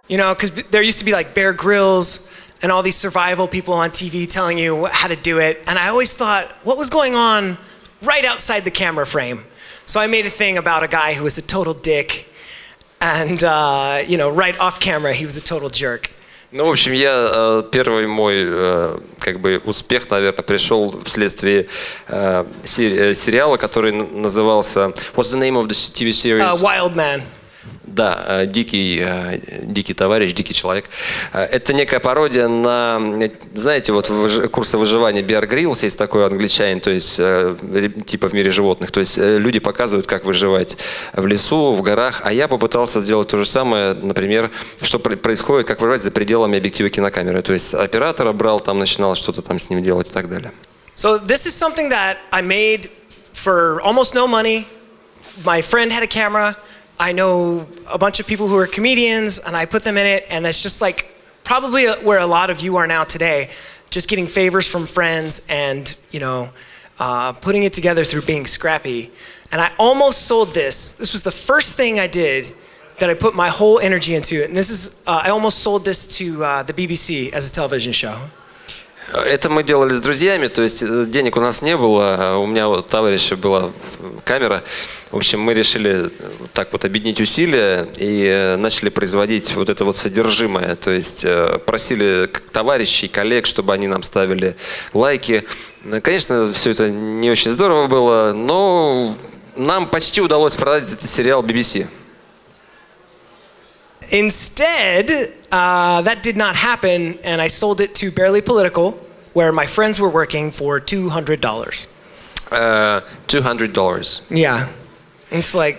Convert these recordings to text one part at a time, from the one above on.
You know, because there used to be like Bear Grylls and all these survival people on TV telling you how to do it. And I always thought, what was going on right outside the camera frame? So I made a thing about a guy who was a total dick. And, you know, right off camera, he was a total jerk. Ну, в общем, первый мой как бы успех, наверное, пришел вследствие сериала, который назывался What's the name of the TV series? Wild Man. Да, дикий товарищ, дикий человек. Это некая пародия на, знаете, вот курсы выживания Bear Grylls, есть такой англичанин, то есть типа в мире животных. То есть люди показывают, как выживать в лесу, в горах. А я попытался сделать то же самое, например, что происходит, как выживать за пределами объектива кинокамеры. То есть оператора брал, там начинал что-то там с ним делать и так далее. So this is something that I made for almost no money. My friend had a camera. I know a bunch of people who are comedians, and I put them in it, and that's just like probably where a lot of you are now today, just getting favors from friends and, you know, putting it together through being scrappy. And I almost sold this. This was the first thing I did that I put my whole energy into it. And this is, I almost sold this to the BBC as a television show. Это мы делали с друзьями, то есть денег у нас не было, у меня у товарища была камера. В общем, мы решили так вот объединить усилия и начали производить вот это вот содержимое. То есть просили товарищей, коллег, чтобы они нам ставили лайки. Конечно, все это не очень здорово было, но нам почти удалось продать этот сериал BBC. Instead, that did not happen, and I sold it to Barely Political, where my friends were working for $200. $200. Yeah, it's like.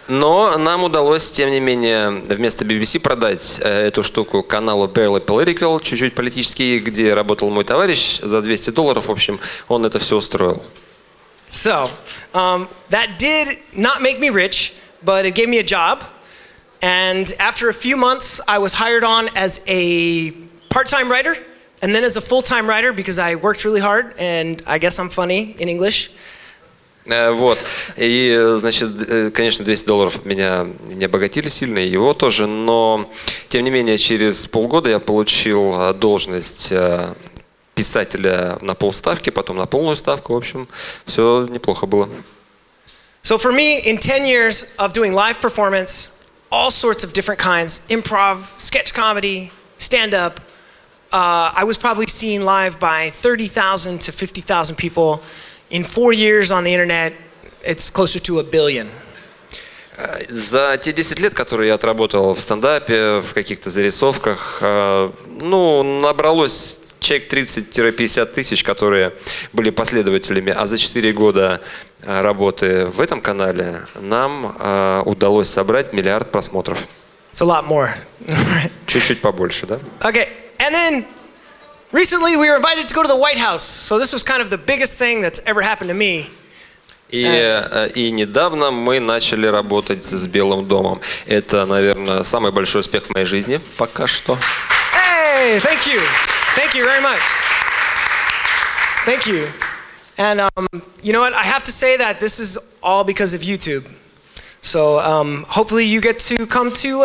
Но нам удалось, тем не менее, вместо BBC продать эту штуку каналу Barely Political, чуть-чуть политический, где работал мой товарищ, за $200. В общем, он это все устроил. So, that did not make me rich, but it gave me a job. And after a few months, I was hired on as a part-time writer, and then as a full-time writer because I worked really hard, and I guess I'm funny in English. Вот. И, значит, конечно, $200 меня не обогатили сильно, и его тоже, но, тем не менее, через полгода я получил должность писателя на полставки, потом на полную ставку. В общем, все неплохо было. So for me, in 10 years of doing live performance, all sorts of different kinds, improv, sketch comedy, stand-up. I was probably seen live by 30,000 to 50,000 people. In 4 years on the internet, it's closer to 1 billion. За те 10 лет, которые я отработал в стендапе, в каких-то зарисовках, ну, набралось человек 30-50 тысяч, которые были последователями, а за 4 года работы в этом канале нам удалось собрать 1 миллиард просмотров. It's a lot more. Чуть-чуть побольше, да? Okay, and then recently we were invited to go to the White House, so this was kind of the biggest thing that's ever happened to me. И недавно мы начали работать с Белым домом. Это, наверное, самый большой успех в моей жизни пока что. Hey, thank you. Thank you very much. Thank you. And you know what? I have to say that this is all because of YouTube. So hopefully you get to come to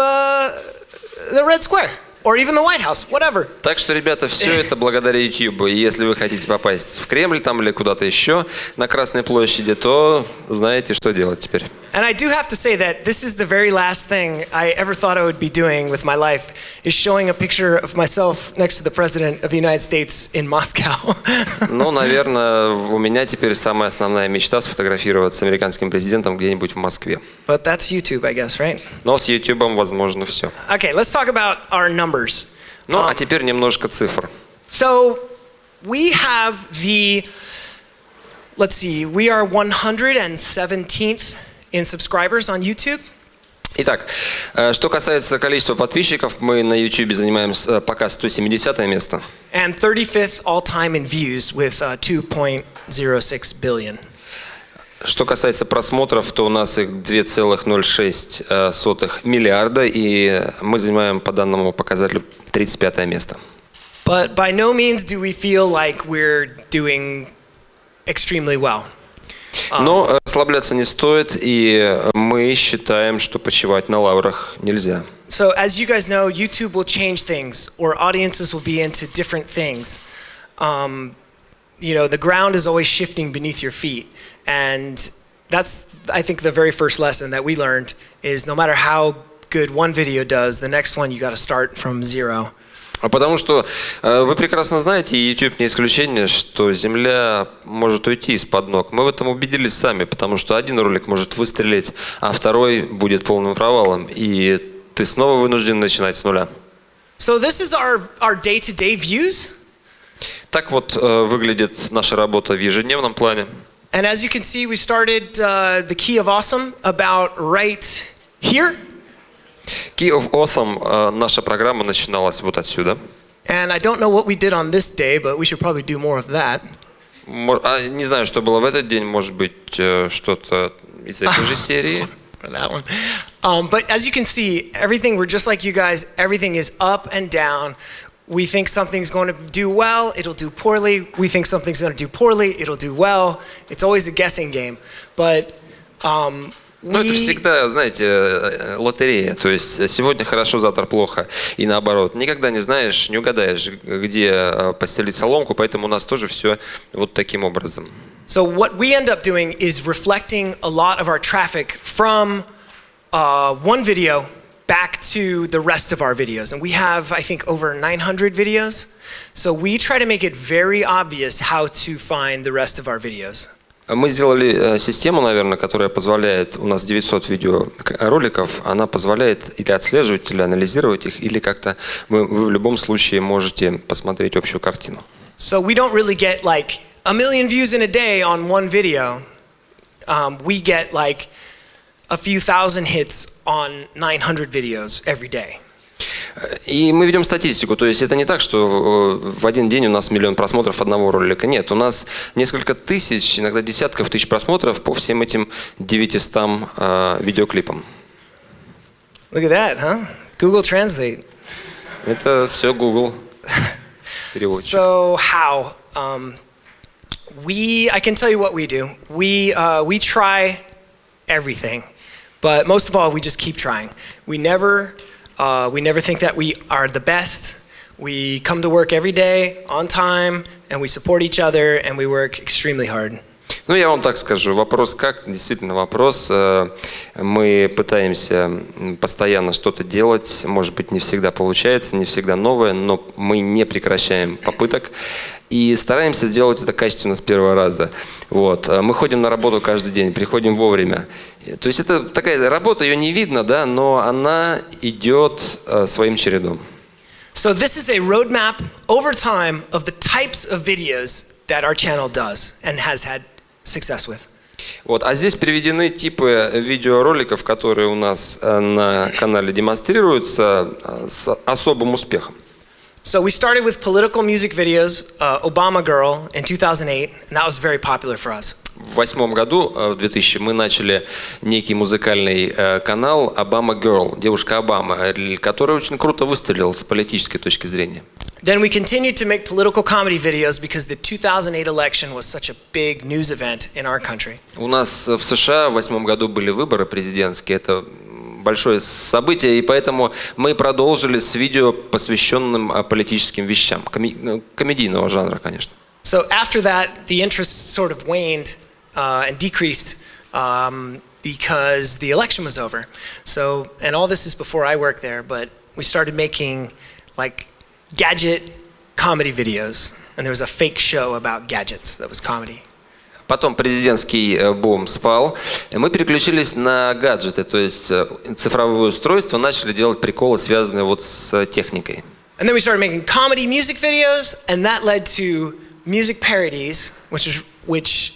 the Red Square or even the White House, whatever. Так что, ребята, все это благодаря YouTube. И если вы хотите попасть в Кремль там или куда-то еще на Красной площади, то знаете, что делать теперь. And I do have to say that this is the very last thing I ever thought I would be doing with my life, is showing a picture of myself next to the President of the United States in Moscow. Ну, наверное, у меня теперь самая основная мечта сфотографироваться с американским президентом где-нибудь в Москве. But that's YouTube, I guess, right? Но с YouTube возможно все. Okay, let's talk about our numbers. Ну, а теперь немножко цифр. So, we have the, let's see, we are 117th in subscribers on YouTube. Итак, что касается количества подписчиков, мы на YouTube занимаем пока 170-е место. And 35th all-time in views with 2.06 billion. Что касается просмотров, то у нас их 2,06 миллиарда, и мы занимаем по данному показателю 35-е место. But by no means do we feel like we're doing extremely well. Но расслабляться не стоит, и мы считаем, что почивать на лаврах нельзя. So as you guys know, YouTube will change things, or audiences will be into different things. The ground is always shifting beneath your feet, and that's, I think, the very first lesson that we learned is no matter how good one video does, the next one you got to start from zero. Потому что вы прекрасно знаете, и YouTube не исключение, что земля может уйти из-под ног. Мы в этом убедились сами, потому что один ролик может выстрелить, а второй будет полным провалом, и ты снова вынужден начинать с нуля. So this is our day-to-day views. Так вот выглядит наша работа в ежедневном плане. And as you can see, we started the Key of Awesome about right here. Key of Awesome, наша программа начиналась вот отсюда. And I don't know what we did on this day, but we should probably do more of that. Не знаю, что было в этот день, может быть, что-то из этой же серии. For that one. But as you can see, everything, we're just like you guys, everything is up and down. We think something's going to do well, it'll do poorly. We think something's going to do poorly, it'll do well. It's always a guessing game. But это всегда, знаете, лотерея. То есть сегодня хорошо, завтра плохо. И наоборот. Никогда не знаешь, не угадаешь, где постелить соломку, поэтому у нас тоже все вот таким образом. So what we end up doing is reflecting a lot of our traffic from one video back to the rest of our videos. And we have, I think, over 900 videos. So we try to make it very obvious how to find the rest of our videos. Мы сделали систему, наверное, которая позволяет, у нас 900 видеороликов, она позволяет или отслеживать, или анализировать их, или как-то вы в любом случае можете посмотреть общую картину. So we don't really get like 1 million views in a day on one video. We get like a few thousand hits on 900 videos every day. И мы ведем статистику, то есть это не так, что в один день у нас 1 миллион просмотров одного ролика. Нет, у нас несколько тысяч, иногда десятков тысяч просмотров по всем этим 900 видеоклипам. Look at that, huh? Google Translate. Это все Google переводчик. So how? I can tell you what we do. We try everything, but most of all, we just keep trying. We never think that we are the best. We come to work every day on time, and we support each other, and we work extremely hard. Ну, я вам так скажу. Вопрос как? Действительно вопрос. Мы пытаемся постоянно что-то делать. Может быть, не всегда получается, не всегда новое, но мы не прекращаем попыток. И стараемся сделать это качественно с первого раза. Вот. Мы ходим на работу каждый день, приходим вовремя. То есть это такая работа, ее не видно, да, но она идет своим чередом. So this is a roadmap over time of the types of videos that our channel does and has had success with. Вот. А здесь приведены типы видеороликов, которые у нас на канале демонстрируются с особым успехом. So we started with political music videos, Obama Girl in 2008, and that was very popular for us. В 2008 году, в 2000, мы начали некий музыкальный канал Obama Girl, девушка Обама, который очень круто выстрелил с политической точки зрения. Then we continued to make political comedy videos because the 2008 election was such a big news event in our country. У нас в США в 2008 году были выборы президентские, это большое событие, и поэтому мы продолжили с видео, посвященным политическим вещам, комедийного жанра, конечно. So after that, the interest sort of waned and decreased because the election was over. So, and all this is before I worked there, but we started making like gadget comedy videos, and there was a fake show about gadgets that was comedy. Потом президентский бум спал, и мы переключились на гаджеты, то есть цифровое устройство, начали делать приколы, связанные вот с техникой. And then we started making comedy music videos, and that led to music parodies, which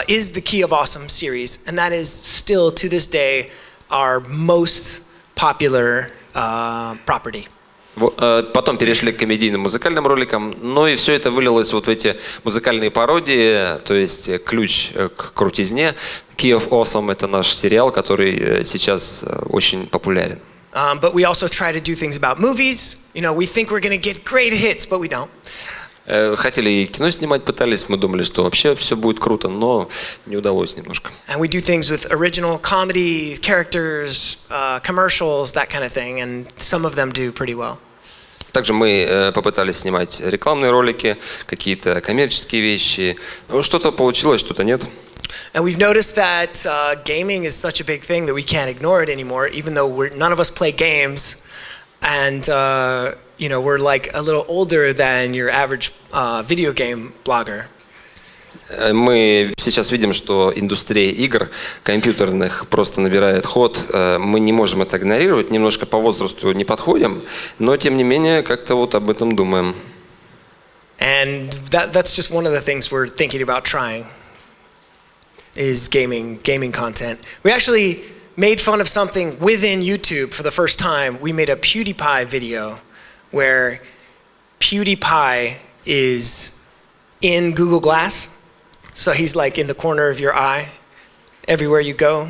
is the Key of Awesome series, and that is still to this day our most popular property. Потом перешли к комедийным музыкальным роликам, но и все это вылилось вот в эти музыкальные пародии, то есть ключ к крутизне. Key of Awesome — это наш сериал, который сейчас очень популярен. But we also try to do things about movies. You know, we think we're going to get great hits, but we don't. Хотели и кино снимать пытались, мы думали, что вообще все будет круто, но не удалось немножко. And we do things with original comedy, characters, commercials, that kind of thing, and some of them do pretty well. Также мы попытались снимать рекламные ролики, какие-то коммерческие вещи. Что-то получилось, что-то нет. And we've noticed that gaming is such a big thing that we can't ignore it anymore, even though none of us play games, and we're like a little older than your average video game blogger. Мы сейчас видим, что индустрия игр компьютерных просто набирает ход. Мы не можем это игнорировать, немножко по возрасту не подходим, но тем не менее как-то вот об этом думаем. And that's just one of the things we're thinking about trying. Is gaming content. We actually made fun of something within YouTube for the first time. We made a PewDiePie video where PewDiePie is in Google Glass. So he's like in the corner of your eye everywhere you go.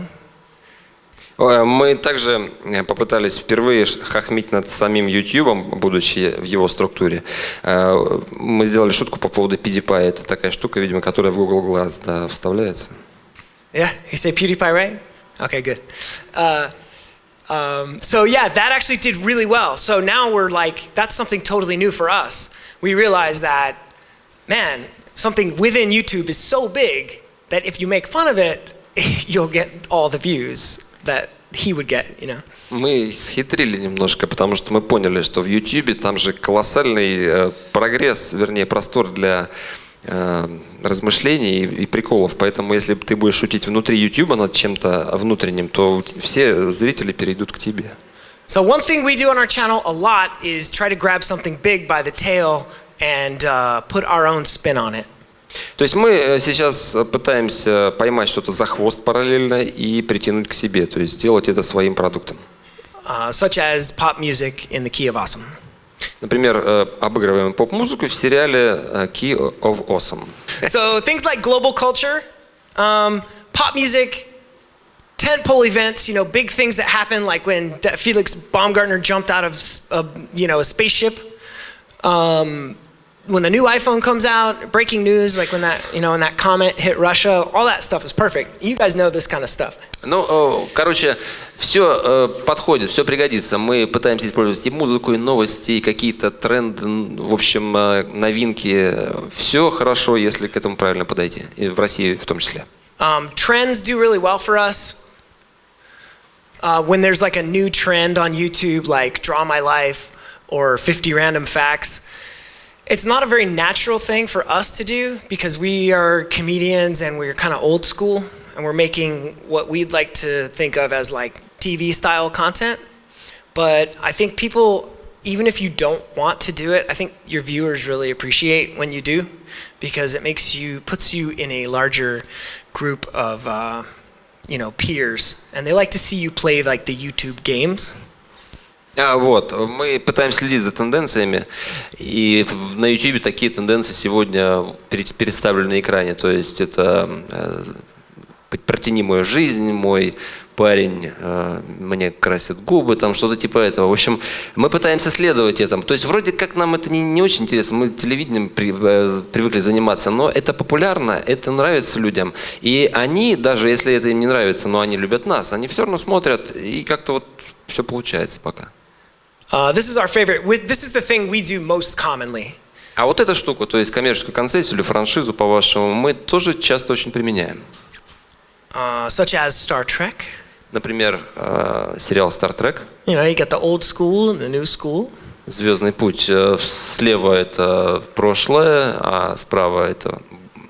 Мы также попытались впервые хохмить над самим YouTube, будучи в его структуре. Мы сделали шутку по поводу PewDiePie. Это такая штука, видимо, которая в Google Glass вставляется. Yeah, you say PewDiePie, right? Okay, good. So yeah, that actually did really well. So now we're like, that's something totally new for us. We realized that, man, something within YouTube is so big that if you make fun of it, you'll get all the views that he would get, you know. Мы схитрили немножко, потому что мы поняли, что в YouTube там же колоссальный прогресс, вернее, простор для размышлений и приколов. Поэтому, если ты будешь шутить внутри YouTube над чем-то внутренним, то все зрители перейдут к тебе. So one thing we do on our channel a lot is try to grab something big by the tail and put our own spin on it. То есть мы сейчас пытаемся поймать что-то за хвост параллельно и притянуть к себе, то есть сделать это своим продуктом. Such as pop music in the Key of Awesome. Например, обыгрываем поп-музыку в сериале Key of Awesome. So things like global culture, pop music, tentpole events, big things that happen, like when Felix Baumgartner jumped out of a spaceship. When the new iPhone comes out, breaking news, like when that comet hit Russia, all that stuff is perfect. You guys know this kind of stuff. Ну, короче, все подходит, все пригодится. Мы пытаемся использовать и музыку, и новости, и какие-то тренды, в общем, новинки. Все хорошо, если к этому правильно подойти, и в России в том числе. Trends do really well for us. When there's like a new trend on YouTube, like Draw My Life or 50 Random Facts, it's not a very natural thing for us to do because we are comedians and we're kind of old school and we're making what we'd like to think of as like TV style content. But I think people, even if you don't want to do it, I think your viewers really appreciate when you do because it puts you in a larger group of peers and they like to see you play like the YouTube games. Вот, мы пытаемся следить за тенденциями, и на YouTube такие тенденции сегодня представлены на экране, то есть это «Протяни мою жизнь», «Мой парень мне красит губы», там что-то типа этого. В общем, мы пытаемся следовать этому. То есть вроде как нам это не очень интересно, мы телевидением привыкли заниматься, но это популярно, это нравится людям. И они, даже если это им не нравится, но они любят нас, они все равно смотрят, и как-то вот все получается пока. This is our favorite. This is the thing we do most commonly. А вот эту штуку, то есть коммерческую концессию или франшизу, по-вашему, мы тоже часто очень применяем. Such as Star Trek. Например, сериал Star Trek. You got the old school and the new school. Звездный путь. Слева это прошлое, а справа это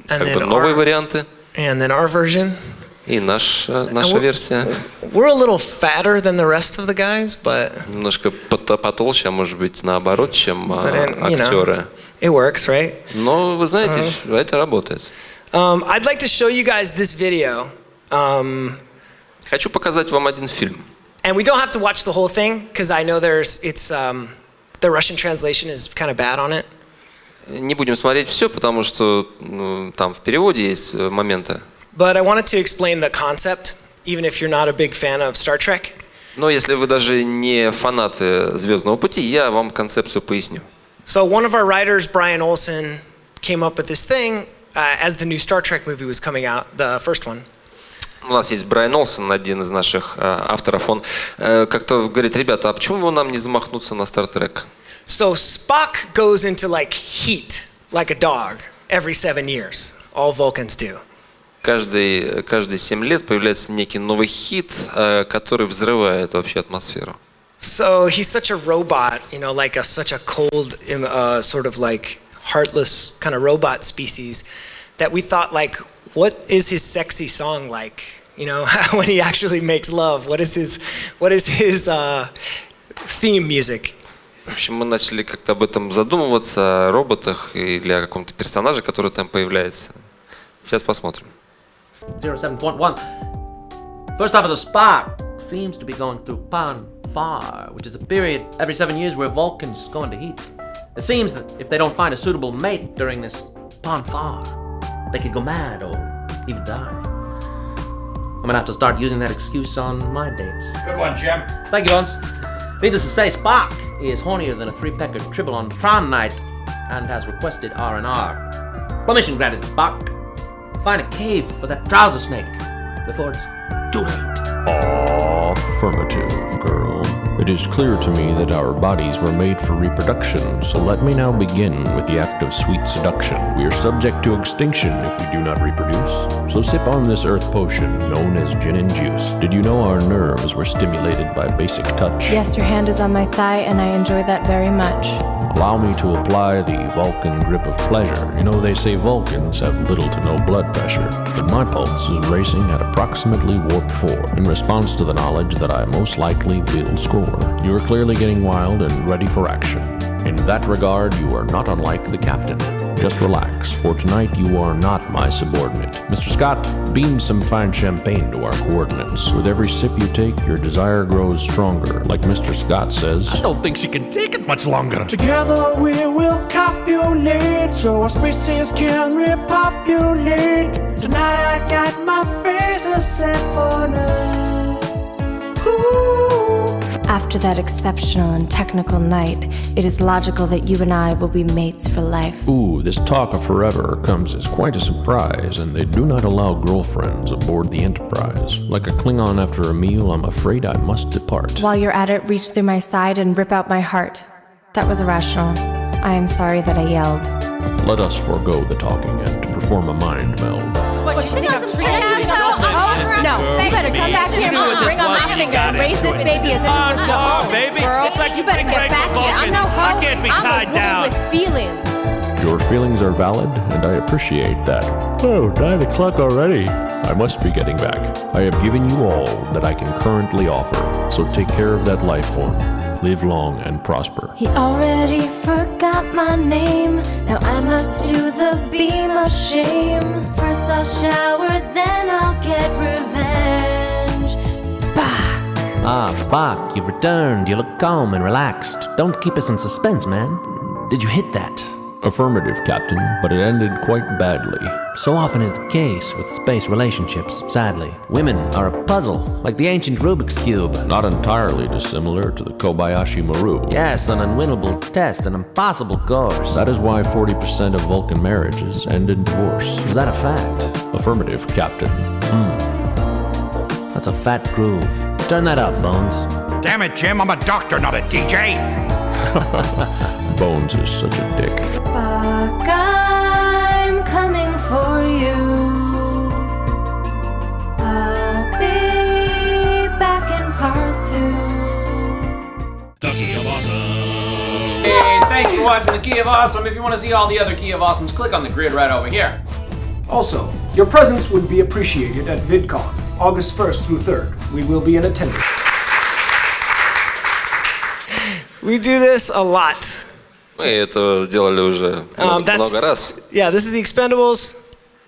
как бы новые варианты. And then our version. И наша версия. We're a little fatter than the rest of the guys, but немножко потолще, а может быть наоборот, чем актеры. It works, right? Но вы знаете, это работает. I'd like to show you guys this video. Хочу показать вам один фильм. And we don't have to watch the whole thing, because I know the Russian translation is kind of bad on it. Не будем смотреть все, потому что там в переводе есть моменты. But I wanted to explain the concept, even if you're not a big fan of Star Trek. Но если вы даже не фанаты «Звездного пути», я вам концепцию поясню. So one of our writers, Brian Olson, came up with this thing as the new Star Trek movie was coming out, the first one. У нас есть Брайан Олсон, один из наших авторов. Он как-то говорит: ребята, а почему нам не замахнуться на Star Trek? So Spock goes into like heat, like a dog, every 7 years. All Vulcans do. Каждые 7 лет появляется некий новый хит, который взрывает вообще атмосферу. So he's such a robot, you know, like such a cold, sort of like heartless kind of robot species, that we thought, like, what is his sexy song like? You know, when he actually makes love, what is his theme music? В общем, мы начали как-то об этом задумываться, о роботах или о каком-то персонаже, который там появляется. Сейчас посмотрим. 07.1. First officer Spock seems to be going through Pan Far, which is a period every 7 years where Vulcans go into heat. It seems that if they don't find a suitable mate during this Pan Far, they could go mad or even die. I'm gonna have to start using that excuse on my dates. Good one, Jim. Thank you, Hans. Needless to say, Spock is hornier than a three-pecker tribble on prom night and has requested R&R. Permission granted, Spock. Find a cave for that trouser snake before it's too late. Affirmative, girl. It is clear to me that our bodies were made for reproduction, so let me now begin with the act of sweet seduction. We are subject to extinction if we do not reproduce, so sip on this earth potion known as gin and juice. Did you know our nerves were stimulated by basic touch? Yes, your hand is on my thigh, and I enjoy that very much. Allow me to apply the Vulcan grip of pleasure. You know, they say Vulcans have little to no blood pressure, but my pulse is racing at approximately warp 4 in response to the knowledge that I most likely will score. You are clearly getting wild and ready for action. In that regard, you are not unlike the captain. Just relax, for tonight you are not my subordinate. Mr. Scott, beam some fine champagne to our coordinates. With every sip you take, your desire grows stronger. Like Mr. Scott says, I don't think she can take it much longer. Together we will copulate, so our species can repopulate. Tonight I got my face set for love. Ooh. After that exceptional and technical night, it is logical that you and I will be mates for life. ooh, this talk of forever comes as quite a surprise, and they do not allow girlfriends aboard the Enterprise. Like a Klingon after a meal, I'm afraid I must depart. While you're at it, reach through my side and rip out my heart. That was irrational. I am sorry that I yelled. Let us forego the talking and perform a mind meld. What, you think I'm treating you so? No, you better come back here, bring on my finger, and raise this baby as if it was your own. Baby. Girl, It's like you better get back here. I'm no hoe. I can't be tied I'm a down. woman with feelings. Your feelings are valid, and I appreciate that. Oh, 9 o'clock already. I must be getting back. I have given you all that I can currently offer, so take care of that life form. Live long and prosper. He already forgot my name. Now I must do the beam of shame. First I'll shower, then I'll get revenge. Spock! Ah, Spock, you've returned. You look calm and relaxed. Don't keep us in suspense, man. Did you hit that? Affirmative, Captain, but it ended quite badly. So often is the case with space relationships, sadly. Women are a puzzle, like the ancient Rubik's Cube. Not entirely dissimilar to the Kobayashi Maru. Yes, an unwinnable test, an impossible course. That is why 40% of Vulcan marriages end in divorce. Is that a fact? Affirmative, Captain. That's a fat groove. Turn that up, Bones. Damn it, Jim, I'm a doctor, not a DJ. Bones is such a dick. Spock, I'm coming for you. I'll be back in part 2. Hey, thanks for watching the Key of Awesome. If you want to see all the other Key of Awesomes, click on the grid right over here. Also, your presence would be appreciated at VidCon, August 1st through 3rd. We will be in attendance. We do this a lot. Мы это делали уже много раз. Yeah, this is the Expendables.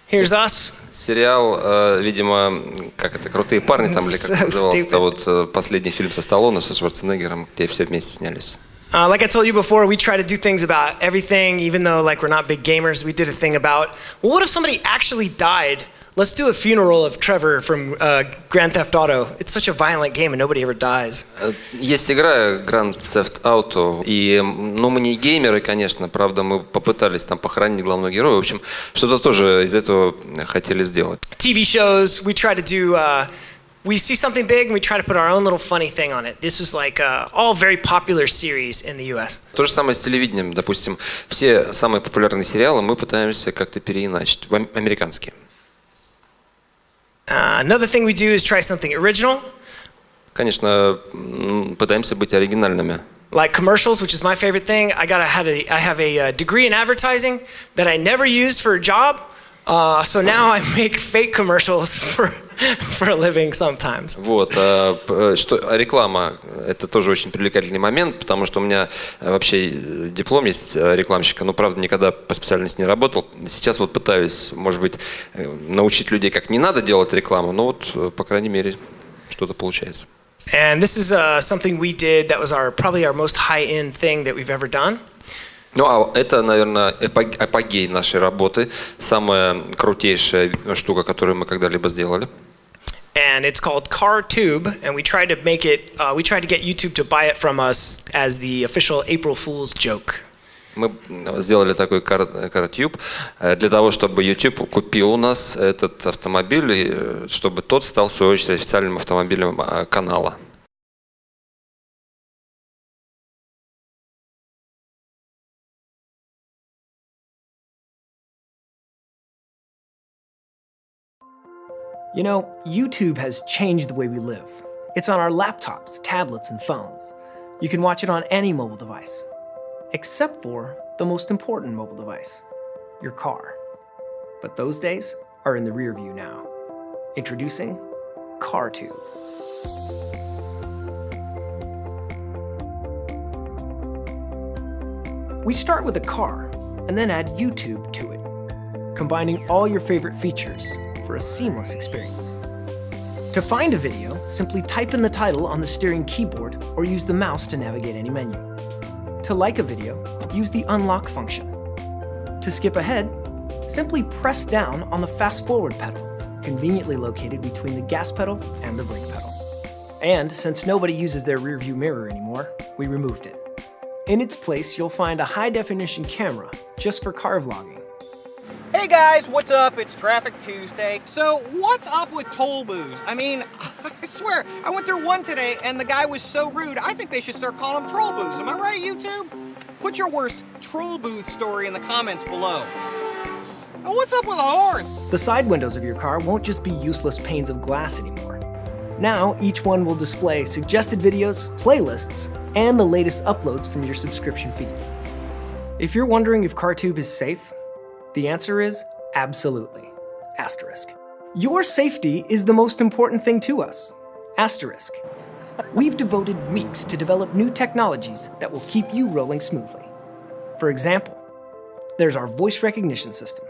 Here's us. Сериал, видимо, как это, «Крутые парни» там, или как назывался, вот последний фильм со Сталлоне, со Шварценеггером, где все вместе снялись. Like I told you before, we try to do things about everything, even though like we're not big gamers. We did a thing about, well, what if somebody actually died Let's do a funeral of Trevor from Grand Theft Auto. It's such a violent game and nobody ever dies. Есть игра Grand Theft Auto, и, ну, мы не геймеры, конечно, правда, мы попытались там похоронить главного героя. В общем, что-то тоже из этого хотели сделать. TV shows, we try to do, we see something big and we try to put our own little funny thing on it. This was like all very popular series in the US. То же самое с телевидением. Допустим, все самые популярные сериалы мы пытаемся как-то переиначить в американские. Another thing we do is try something original. Конечно, пытаемся быть оригинальными. Like commercials, which is my favorite thing. I have a degree in advertising that I never used for a job. So now I make fake commercials for a living sometimes. Вот, реклама – это тоже очень привлекательный момент, потому что у меня вообще диплом есть рекламщика, но, правда, никогда по специальности не работал. Сейчас вот пытаюсь, может быть, научить людей, как не надо делать рекламу, но вот, по крайней мере, что-то получается. And this is something we did that was probably our most high-end thing that we've ever done. Ну, а это, наверное, апогей нашей работы, самая крутейшая штука, которую мы когда-либо сделали. And it's called CarTube, and we tried to get YouTube to buy it from us as the official April Fool's joke. Мы сделали такой CarTube для того, чтобы YouTube купил у нас этот автомобиль, и чтобы тот стал, в свою очередь, официальным автомобилем канала. You know, YouTube has changed the way we live. It's on our laptops, tablets, and phones. You can watch it on any mobile device, except for the most important mobile device, your car. But those days are in the rear view now. Introducing CarTube. We start with a car and then add YouTube to it, combining all your favorite features for a seamless experience. To find a video, simply type in the title on the steering keyboard or use the mouse to navigate any menu. To like a video, use the unlock function. To skip ahead, simply press down on the fast forward pedal, conveniently located between the gas pedal and the brake pedal. And since nobody uses their rear view mirror anymore, we removed it. In its place, you'll find a high-definition camera just for car vlogging. Hey guys, what's up? It's Traffic Tuesday. So what's up with toll booths? I mean, I swear, I went through one today and the guy was so rude, I think they should start calling them troll booths. Am I right, YouTube? Put your worst troll booth story in the comments below. And what's up with the horn? The side windows of your car won't just be useless panes of glass anymore. Now, each one will display suggested videos, playlists, and the latest uploads from your subscription feed. If you're wondering if CarTube is safe, the answer is absolutely. Asterisk. Your safety is the most important thing to us. Asterisk. We've devoted weeks to develop new technologies that will keep you rolling smoothly. For example, there's our voice recognition system.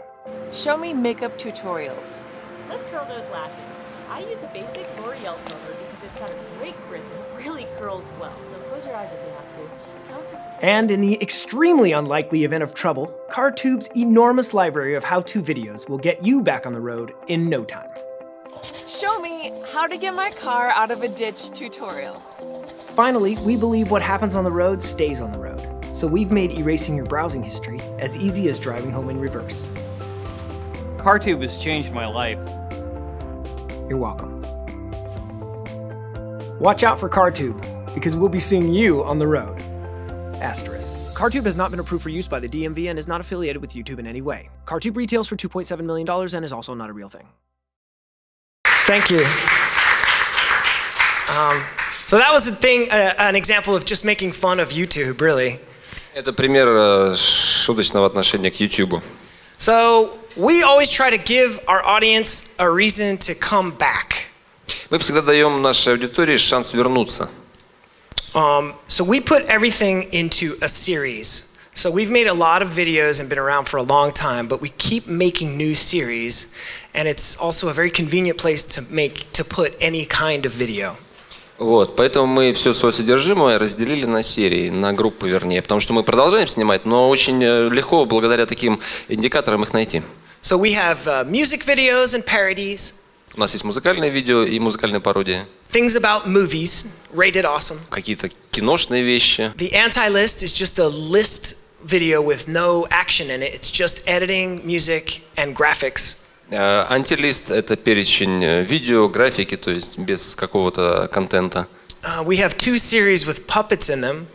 Show me makeup tutorials. Let's curl those lashes. I use a basic L'Oreal curler because it's got a great grip and it really curls well. So close your eyes if you have to. Count to 10. And in the extremely unlikely event of trouble, CarTube's enormous library of how-to videos will get you back on the road in no time. Show me how to get my car out of a ditch tutorial. Finally, we believe what happens on the road stays on the road. So we've made erasing your browsing history as easy as driving home in reverse. CarTube has changed my life. You're welcome. Watch out for CarTube, because we'll be seeing you on the road. Asterisk. CarTube has not been approved for use by the DMV and is not affiliated with YouTube in any way. CarTube retails for $2.7 million and is also not a real thing. Thank you. So that was a thing, an example of just making fun of YouTube, really. Это пример шуточного отношения к YouTube. So we always try to give our audience a reason to come back. Мы всегда даем нашей аудитории шанс вернуться. So we put everything into a series. So we've made a lot of videos and been around for a long time, but we keep making new series, and it's also a very convenient place to put any kind of video. Вот, поэтому мы все свое содержимое разделили на серии, на группы, вернее, потому что мы продолжаем снимать, но очень легко благодаря таким индикаторам их найти. So we have music videos and parodies. У нас есть mузыкальные видео и музыкальные пародии. Things about movies, rated awesome. Какие-то киношные вещи. The anti-list is just a list video with no action in it. It's just editing, music, and graphics. Антилист — это перечень видео, графики, то есть без какого-то контента. We have 2 series with puppets in them.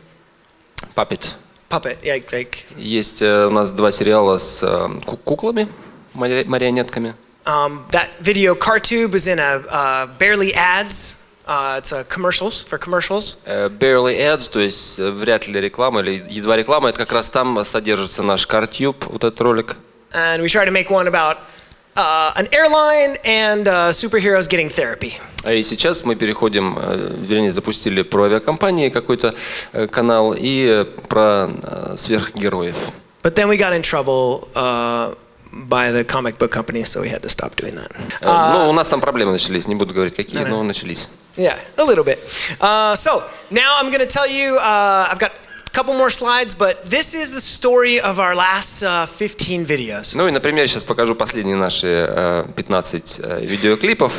Puppet. Puppet, like. Есть у нас 2 сериала с куклами, марионетками. That video, CarTube, is in a barely ads. It's a commercials, for commercials. Barely ads, то есть вряд ли реклама или едва реклама. Это как раз там содержится наш CarTube, вот этот ролик. And we try to make one about an airline and superheroes getting therapy. И сейчас мы переходим, вернее, запустили про авиакомпании какой-то канал и про сверхгероев. But then we got in trouble by the comic book company, so we had to stop doing that. Ну, у нас там проблемы начались, не буду говорить какие, но начались. Yeah, a little bit. So now I'm going to tell you, I've got a couple more slides, but this is the story of our last 15 videos. Ну и, например, сейчас покажу последние наши 15 видеоклипов.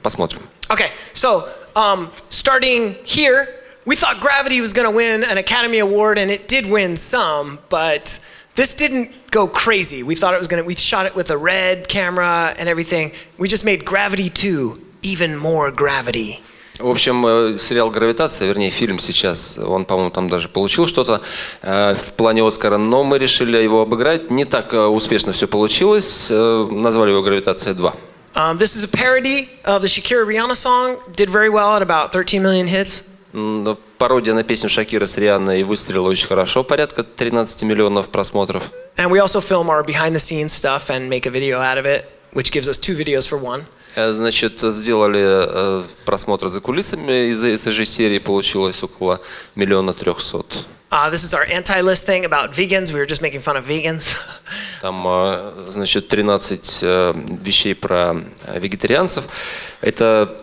Посмотрим. Okay, so starting here, we thought Gravity was going to win an Academy Award, and it did win some, but this didn't go crazy. We thought it was going to, we shot it with a red camera and everything. We just made Gravity 2 even more gravity. В общем, сериал «Гравитация», вернее, фильм сейчас, он, по-моему, там даже получил что-то в плане Оскара, но мы решили его обыграть. Не так успешно все получилось, назвали его «Гравитация 2». This is a parody of the Shakira Rihanna song. Did very well at about 13 million hits. Пародия на песню Шакира с Рианной выстрелила очень хорошо, порядка 13 миллионов просмотров. And we also film our behind-the-scenes stuff and make a video out of it, which gives us 2 videos for 1. Значит, сделали просмотр за кулисами из этой же серии, получилось около 1 300 000. This is our anti-list thing about vegans. We were just making fun of vegans. Там, значит, 13 вещей про вегетарианцев. Это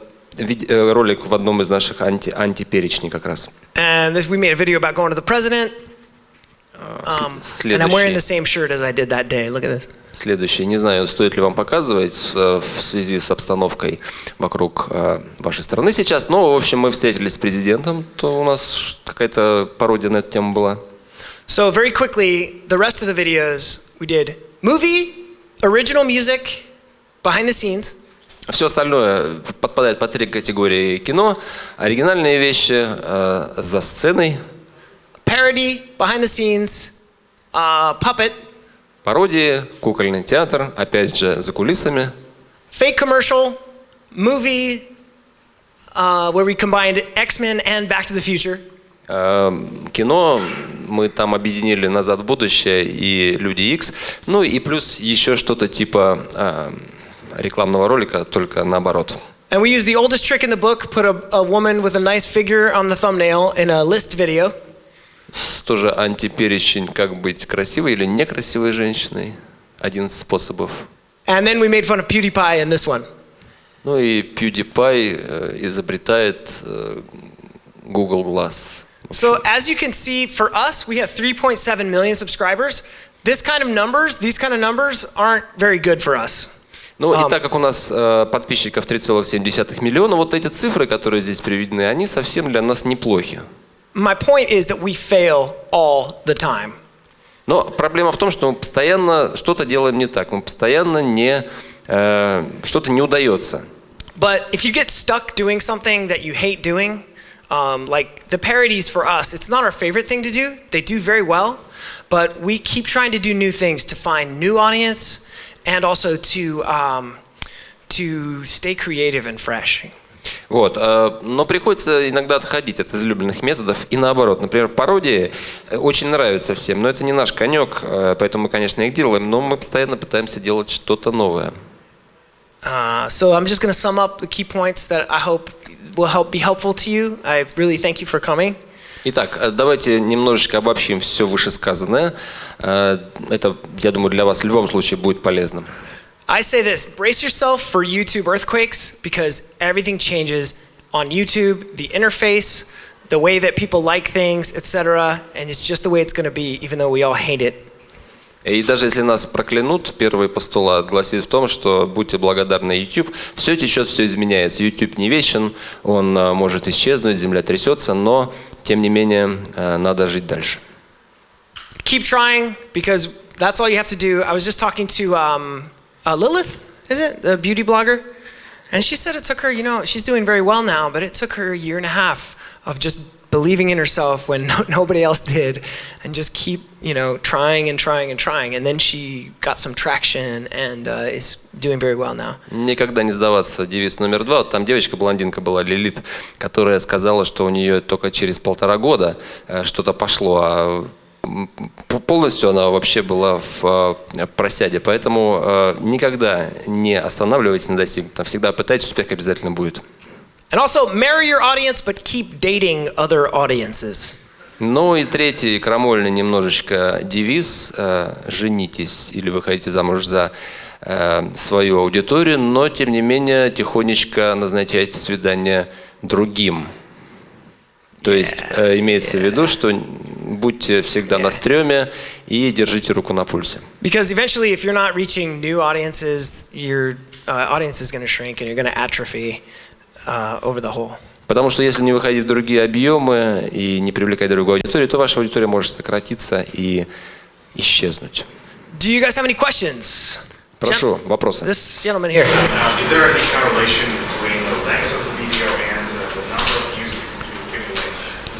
ролик в одном из наших антиперечней как раз. And we made a video about going to the president. And I'm wearing the same shirt as I did that day. Look at this. Следующее. Не знаю, стоит ли вам показывать в связи с обстановкой вокруг вашей страны сейчас, но, в общем, мы встретились с президентом, то у нас какая-то пародия на эту тему была. So very quickly, the rest of the videos we did movie, original music, behind the scenes. Все остальное подпадает под 3 категории: кино, оригинальные вещи за сценой, parody, behind the scenes, puppet, пародии, кукольный театр, опять же за кулисами, fake commercial, movie, where we combined X-Men and Back to the Future. Кино, мы там объединили «Назад в будущее» и «Люди Икс», ну и плюс еще что-то типа рекламного ролика, только наоборот. And we used the oldest trick in the book, put a woman with a nice figure on the thumbnail in a list video. Тоже антиперечень, как быть красивой или некрасивой женщиной. 11 способов. And then we made fun of PewDiePie in this one. Ну и PewDiePie изобретает Google Glass. So as you can see, for us, we have 3.7 million subscribers. These kind of numbers aren't very good for us. Ну и так как у нас подписчиков 3,7 миллиона, вот эти цифры, которые здесь приведены, они совсем для нас неплохи. My point is that we fail all the time. Но проблема в том, что мы постоянно что-то делаем не так, мы постоянно что-то не удается. But if you get stuck doing something that you hate doing, like the parodies for us, it's not our favorite thing to do. They do very well, but we keep trying to do new things to find new audience and also to stay creative and fresh. Вот, но приходится иногда отходить от излюбленных методов и наоборот. Например, пародии очень нравятся всем, но это не наш конек, поэтому мы, конечно, их делаем, но мы постоянно пытаемся делать что-то новое. So I'm just going to sum up the key points that I hope will be helpful to you. I really thank you for coming. Итак, давайте немножечко обобщим все вышесказанное. Это, я думаю, для вас в любом случае будет полезным. I say this, brace yourself for YouTube earthquakes because everything changes on YouTube, the interface, the way that people like things, etc. And it's just the way it's going to be, even though we all hate it. И даже если нас проклянут, первый постулат гласит в том, что будьте благодарны YouTube. Все течет, все изменяется. YouTube не вечен, он может исчезнуть, земля трясется, но, тем не менее, надо жить дальше. Keep trying, because that's all you have to do. I was just talking to Lilith, is it? The beauty blogger? And she said it took her, she's doing very well now, but it took her a year and a half of just believing in herself when nobody else did, and just keep, trying and trying and trying. And then she got some traction and is doing very well now. Никогда не сдаваться. Девиз номер 2. Вот там девочка-блондинка была, Лилит, которая сказала, что у нее только через 1,5 года что-то пошло, а полностью она вообще была в просяде. Поэтому никогда не останавливайтесь на достигнутом. Всегда пытайтесь, успех обязательно будет. And also, marry your audience, but keep dating other audiences. Ну и третий крамольный немножечко девиз: женитесь или выходите замуж за свою аудиторию, но тем не менее тихонечко назначайте свидание другим. То есть имеется в виду, что будьте всегда на стреме и держите руку на пульсе. Because eventually, if you're not reaching new audiences, your audience is going to shrink and you're going to atrophy over the whole. Потому что если не выходить в другие объемы и не привлекать другую аудиторию, то ваша аудитория может сократиться и исчезнуть. Do you guys have any questions? Прошу, вопросы. This gentleman here. Is there any correlation between the length of the video and the number of views you accumulate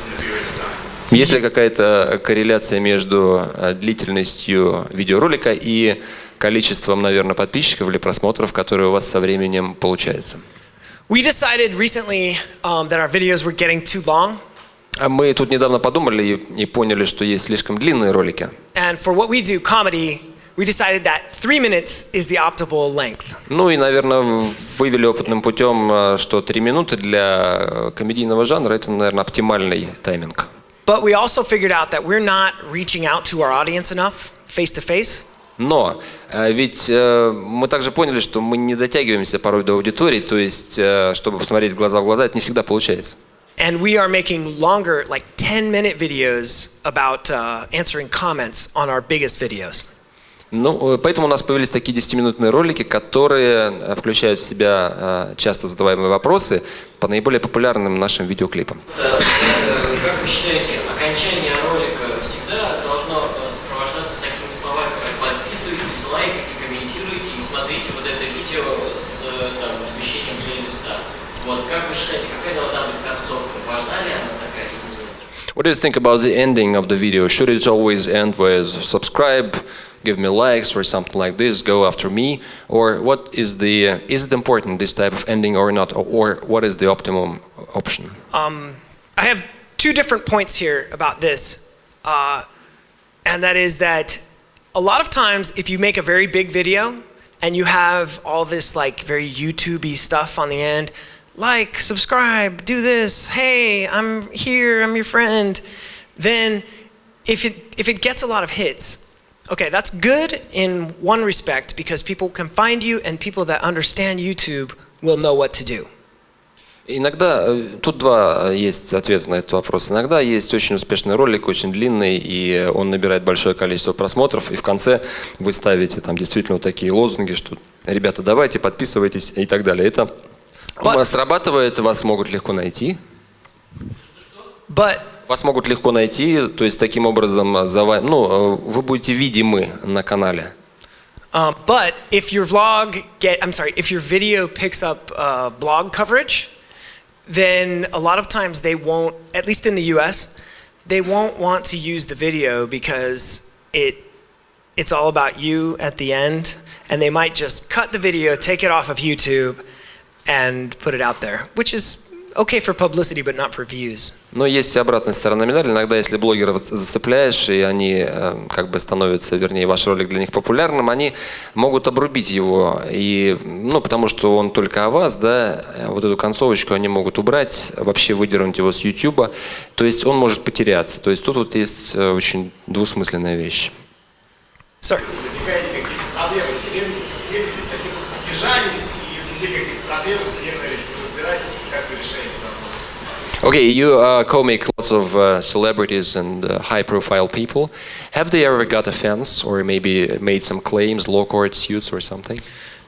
in the period of time? Есть ли какая-то корреляция между длительностью видеоролика и количеством, наверное, подписчиков или просмотров, которые у вас со временем получается? We decided recently that our videos were getting too long. Мы тут недавно подумали и поняли, что есть слишком длинные ролики. And for what we do, comedy, we decided that 3 minutes is the optimal length. Ну и, наверное, вывели опытным путем, что 3 минуты для комедийного жанра – это, наверное, оптимальный тайминг. But we also figured out that we're not reaching out to our audience enough face-to-face. Но ведь мы также поняли, что мы не дотягиваемся порой до аудитории, то есть, чтобы посмотреть глаза в глаза, это не всегда получается. And we are making longer, like 10-minute videos about answering comments on our biggest videos. Ну, поэтому у нас появились такие 10-минутные ролики, которые включают в себя часто задаваемые вопросы по наиболее популярным нашим видеоклипам. Как вы считаете, окончание ролика всегда должно сопровождаться такими словами, как подписывайтесь, лайкайте, комментируйте и смотрите вот это видео с размещением плейлиста. Вот, как вы считаете, какая должна быть концовка? Важна ли она такая или нет? What do you think about the ending of the video? Should it always end with subscribe, give me likes, or something like this, go after me? Or what is it important, this type of ending or not? Or what is the optimum option? I have 2 different points here about this. And that is that a lot of times if you make a very big video and you have all this like very YouTube-y stuff on the end, like, subscribe, do this, hey, I'm here, I'm your friend, then if it gets a lot of hits, okay, that's good in one respect because people can find you and people that understand YouTube will know what to do. Иногда, тут 2 есть ответа на этот вопрос. Иногда есть очень успешный ролик, очень длинный, и он набирает большое количество просмотров, и в конце вы ставите там действительно вот такие лозунги, что ребята, давайте, подписывайтесь и так далее. Это срабатывает, вас могут легко найти. Вас могут легко найти, то есть таким образом вы будете видимы на канале. But if your video picks up blog coverage, then a lot of times they won't, at least in the US, they won't want to use the video because it's all about you at the end, and they might just cut the video, take it off of YouTube, and put it out there, which is okay for publicity, but not for views. Но есть и обратная сторона медали. Иногда, если блогеров зацепляешь, и они как бы становятся, вернее, ваш ролик для них популярным, они могут обрубить его, и, потому что он только о вас, да, вот эту концовочку они могут убрать, вообще выдернуть его с YouTube, то есть он может потеряться. То есть тут вот есть очень двусмысленная вещь. Sir. Okay, you co-make lots of celebrities and high-profile people. Have they ever got offense or maybe made some claims, law court suits or something?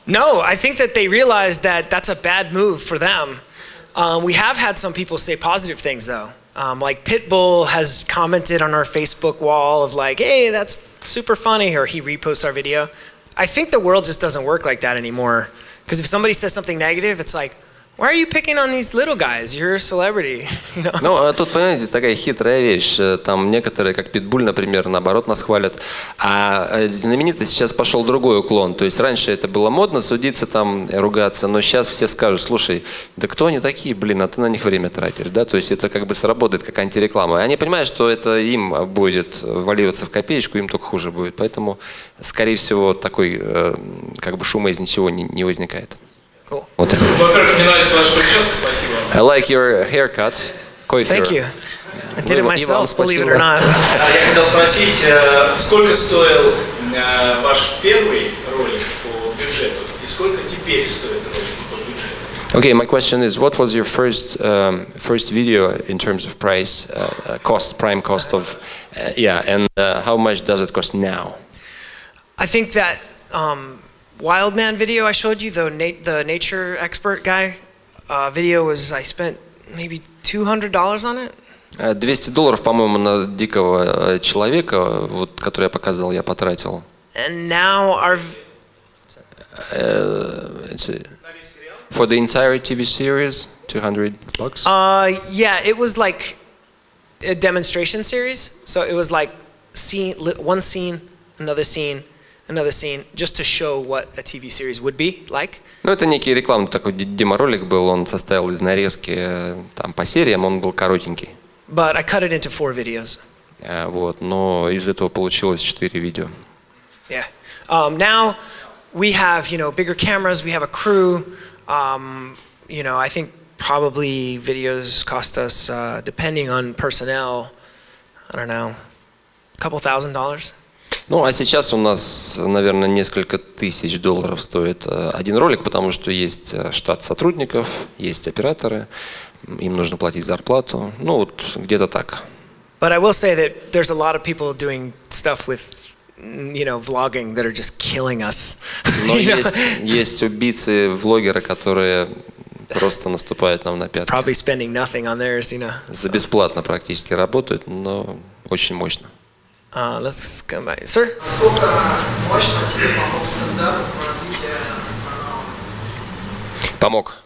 No, I think that they realize that that's a bad move for them. We have had some people say positive things though. Like Pitbull has commented on our Facebook wall of like, hey, that's super funny, or he reposts our video. I think the world just doesn't work like that anymore. Because if somebody says something negative, it's like, why are you picking on these little guys? You're a celebrity. You know? Ну, тут, понимаете, такая хитрая вещь. Там некоторые, как Питбуль, например, наоборот нас хвалят. А знаменитость сейчас пошел другой уклон. То есть раньше это было модно судиться, там, ругаться, но сейчас все скажут, слушай, да кто они такие, блин, а ты на них время тратишь, да? То есть это как бы сработает как антиреклама. И они понимают, что это им будет валиваться в копеечку, им только хуже будет. Поэтому, скорее всего, такой как бы шума из ничего не возникает. Cool. Во-первых, мне нравится ваша прическа, спасибо. I like your haircut. Thank you. I did it myself, believe it or not. Я хотел спросить, сколько стоил ваш первый ролик по бюджету и сколько теперь стоит ролик по бюджету? Okay, my question is, what was your first video in terms of price, prime cost of, and how much does it cost now? I think that Wild Man video I showed you, the nature expert guy video was, I spent maybe $200 on it. $200, по-моему, на дикого человека, вот, который я показал, я потратил. And now our for the entire TV series, $200. Yeah, it was like a demonstration series. So it was like one scene, another scene, just to show what a TV series would be like. Ну, это некий рекламный такой деморолик был, он состоял из нарезки там по сериям, он был коротенький. But I cut it into 4 videos. Вот, но из этого получилось 4 видео. Yeah. Now we have, bigger cameras, we have a crew. I think probably videos cost us, depending on personnel, I don't know, a couple $1,000. Ну, а сейчас у нас, наверное, несколько тысяч долларов стоит один ролик, потому что есть штат сотрудников, есть операторы, им нужно платить зарплату. Ну, вот где-то так. But I will say that there's a lot of people doing stuff with, vlogging that are just killing us. Но есть убийцы, влогеры, которые просто наступают нам на пятки. Probably spending nothing on theirs, За бесплатно практически работают, но очень мощно. Let's come back. Sir? Насколько мощно тебе помог стендап в развитии канала? Помог.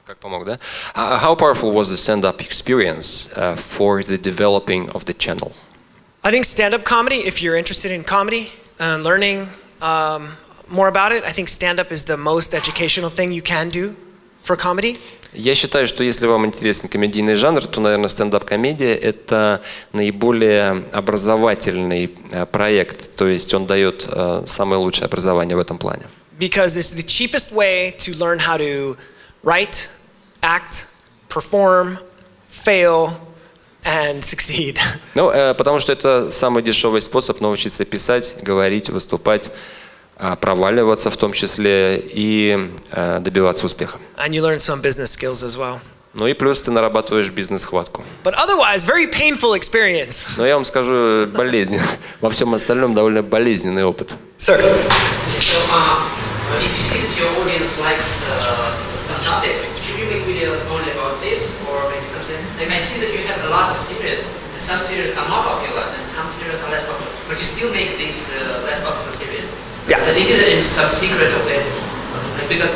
Как помог, да? How powerful was the stand-up experience for the developing of the channel? I think stand-up comedy, if you're interested in comedy and learning more about it, I think stand-up is the most educational thing you can do for comedy. Я считаю, что если вам интересен комедийный жанр, то, наверное, стендап-комедия – это наиболее образовательный проект, то есть он дает самое лучшее образование в этом плане. Because it's the cheapest way to learn how to write, act, perform, fail, and succeed. Ну, потому что это самый дешевый способ научиться писать, говорить, выступать, проваливаться в том числе и добиваться успеха. And you learn some business skills as well. Ну и плюс ты нарабатываешь бизнес-хватку. But otherwise, very painful experience. Но я вам скажу, болезненно. Во всем остальном довольно болезненный опыт. Sir. So, if you see that your audience likes some topic, should you make videos only about this, or maybe something? Like I see that you have a lot of series, and some series are more popular, and some series are less popular, but you still make these less popular series. Yeah. But is there some secret of it? Because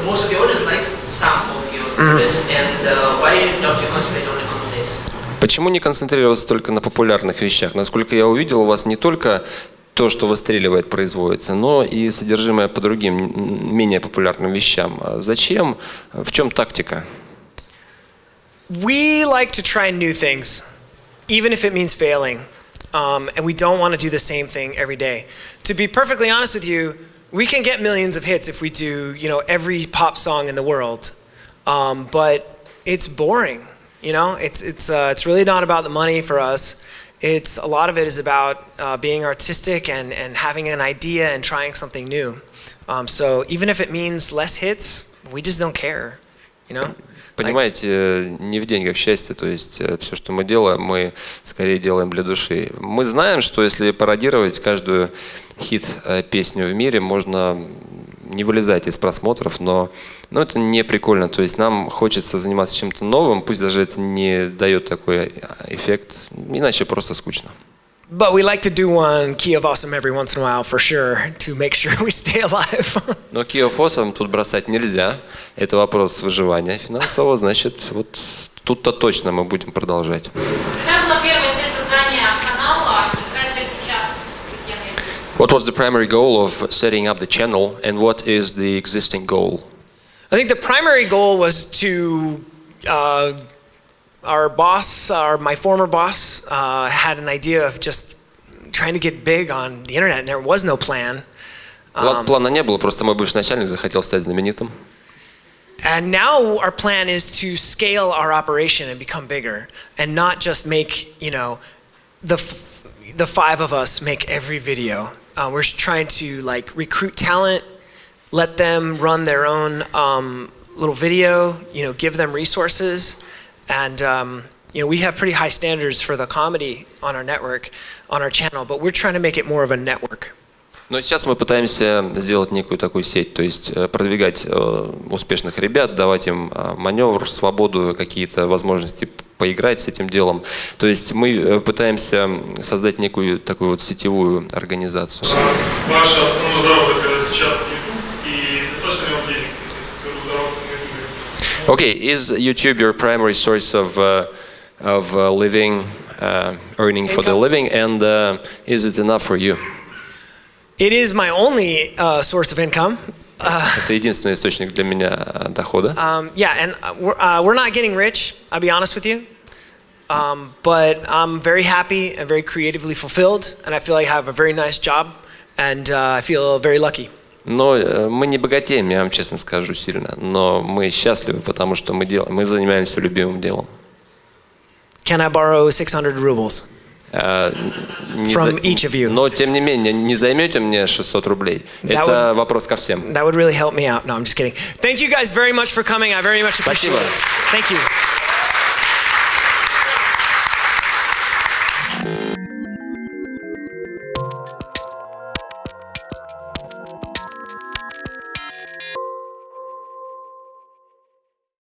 most of your audience like some of your series, and why don't you concentrate only on this? Почему не концентрироваться только на популярных вещах? Насколько я увидел, у вас не только то, что выстреливает, производится, но и содержимое по другим, менее популярным вещам. Зачем? В чем тактика? We like to try new things, even if it means failing. And we don't want to do the same thing every day. To be perfectly honest with you, we can get millions of hits if we do, every pop song in the world. But it's boring, It's really not about the money for us. It's a lot of it is about being artistic and having an idea and trying something new. So even if it means less hits, we just don't care, Понимаете, не в деньгах счастье, то есть все, что мы делаем, мы скорее делаем для души. Мы знаем, что если пародировать каждую хит-песню в мире, можно не вылезать из просмотров, но это не прикольно. То есть нам хочется заниматься чем-то новым, пусть даже это не дает такой эффект, иначе просто скучно. But we like to do one Key of Awesome every once in a while for sure, to make sure we stay alive. Но Key of Awesome тут бросать нельзя. Это вопрос выживания финансового, значит, вот тут-то точно мы будем продолжать. Какая была первая цель создания канала и какая цель сейчас? What was the primary goal of setting up the channel, and what is the existing goal? I think the primary goal was to our boss, my former boss, had an idea of just trying to get big on the internet, and there was no plan. Плана не было, просто мой бывший начальник захотел стать знаменитым. And now our plan is to scale our operation and become bigger, and not just make, the five of us make every video. We're trying to recruit talent, let them run their own little video, give them resources. And we have pretty high standards for the comedy on our network, on our channel, but we're trying to make it more of a network. Но сейчас мы пытаемся сделать некую такую сеть, то есть продвигать успешных ребят, давать им маневр, свободу, какие-то возможности поиграть с этим делом. То есть мы пытаемся создать некую такую вот сетевую организацию. Ваша основной заработок сейчас YouTube, и достаточно ли вам денег? Okay, is YouTube your primary source of living, earning for the living, and is it enough for you? It is my only source of income. Это единственный источник для меня дохода. Yeah, and we're not getting rich, I'll be honest with you. But I'm very happy and very creatively fulfilled, and I feel like I have a very nice job, and I feel very lucky. Но мы не богатеем, я вам честно скажу, сильно. Но мы счастливы, потому что мы занимаемся любимым делом. Can I borrow 600 rubles from each of you? Но тем не менее, не займете мне 600 рублей? Это вопрос ко всем. That would really help me out. No, I'm just kidding. Thank you guys very much for coming. I very much appreciate it. Thank you.